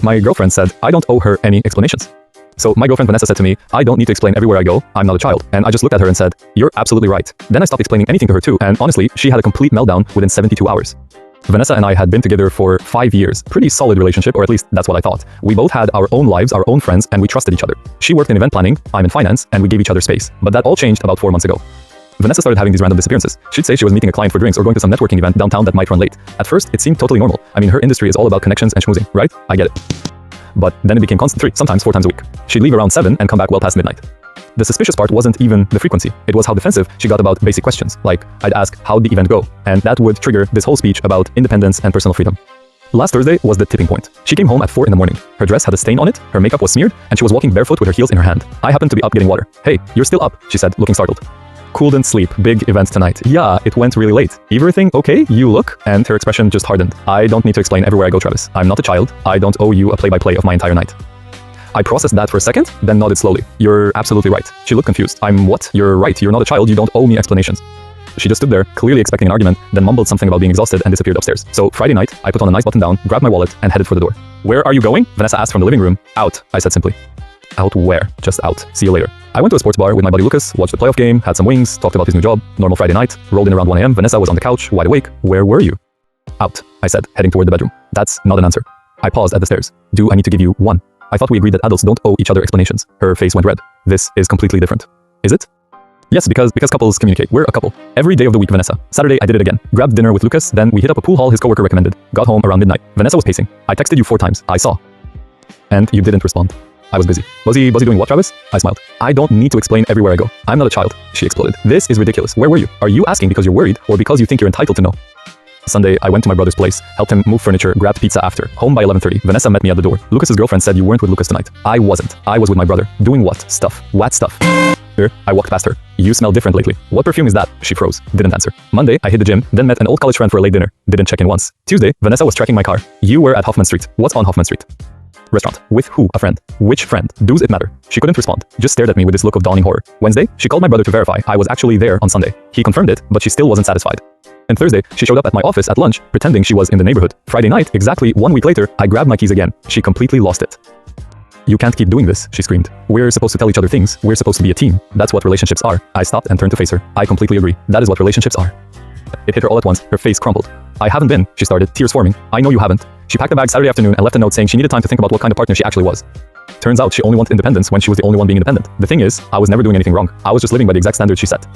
My girlfriend said I don't owe her any explanations. So my girlfriend Vanessa said to me, I don't need to explain everywhere I go, I'm not a child. And I just looked at her and said, you're absolutely right. Then I stopped explaining anything to her too, and honestly, she had a complete meltdown within 72 hours. Vanessa and I had been together for 5 years, pretty solid relationship, or at least that's what I thought. We both had our own lives, our own friends, and we trusted each other. She worked in event planning, I'm in finance, and we gave each other space. But that all changed about 4 months ago. Vanessa started having these random disappearances. She'd say she was meeting a client for drinks or going to some networking event downtown that might run late. At first, it seemed totally normal. I mean, her industry is all about connections and schmoozing, right? I get it. But then it became constant 3, sometimes 4 times a week. She'd leave around 7 and come back well past midnight. The suspicious part wasn't even the frequency. It was how defensive she got about basic questions, like I'd ask, how'd the event go? And that would trigger this whole speech about independence and personal freedom. Last Thursday was the tipping point. She came home at 4 in the morning. Her dress had a stain on it, her makeup was smeared, and she was walking barefoot with her heels in her hand. I happened to be up getting water. Hey, you're still up, she said, looking startled. Couldn't sleep, big event tonight. Yeah, it went really late. Everything okay? You look? And her expression just hardened. I don't need to explain everywhere I go, Travis. I'm not a child. I don't owe you a play-by-play of my entire night. I processed that for a second, then nodded slowly. You're absolutely right. She looked confused. I'm what? You're right. You're not a child. You don't owe me explanations. She just stood there, clearly expecting an argument, then mumbled something about being exhausted and disappeared upstairs. So Friday night, I put on a nice button down, grabbed my wallet, and headed for the door. Where are you going? Vanessa asked from the living room. Out, I said simply. Out where? Just out. See you later. I went to a sports bar with my buddy Lucas, watched the playoff game, had some wings, talked about his new job. Normal Friday night. Rolled in around 1 a.m. Vanessa was on the couch, wide awake. Where were you? Out, I said, heading toward the bedroom. That's not an answer. I paused at the stairs. Do I need to give you one? I thought we agreed that adults don't owe each other explanations. Her face went red. This is completely different. Is it? Yes, because couples communicate. We're a couple. Every day of the week, Vanessa. Saturday, I did it again. Grabbed dinner with Lucas, then we hit up a pool hall his coworker recommended. Got home around midnight. Vanessa was pacing. I texted you 4 times. I saw. And you didn't respond. I was busy. Was he doing what, Travis? I smiled. I don't need to explain everywhere I go. I'm not a child. She exploded. This is ridiculous. Where were you? Are you asking because you're worried or because you think you're entitled to know? Sunday, I went to my brother's place, helped him move furniture, grabbed pizza after. Home by 11:30. Vanessa met me at the door. Lucas's girlfriend said you weren't with Lucas tonight. I wasn't. I was with my brother. Doing what? Stuff. What stuff? I walked past her. You smell different lately. What perfume is that? She froze. Didn't answer. Monday, I hit the gym, then met an old college friend for a late dinner. Didn't check in once. Tuesday, Vanessa was tracking my car. You were at Hoffman Street. What's on Hoffman Street? Restaurant. With who? A friend. Which friend? Does it matter? She couldn't respond. Just stared at me with this look of dawning horror. Wednesday, she called my brother to verify I was actually there on Sunday. He confirmed it, but she still wasn't satisfied. And Thursday, she showed up at my office at lunch, pretending she was in the neighborhood. Friday night, exactly 1 week later, I grabbed my keys again. She completely lost it. You can't keep doing this, she screamed. We're supposed to tell each other things. We're supposed to be a team. That's what relationships are. I stopped and turned to face her. I completely agree. That is what relationships are. It hit her all at once. Her face crumpled. I haven't been, she started, tears forming. I know you haven't. She packed a bag Saturday afternoon and left a note saying she needed time to think about what kind of partner she actually was. Turns out she only wanted independence when she was the only one being independent. The thing is, I was never doing anything wrong. I was just living by the exact standards she set.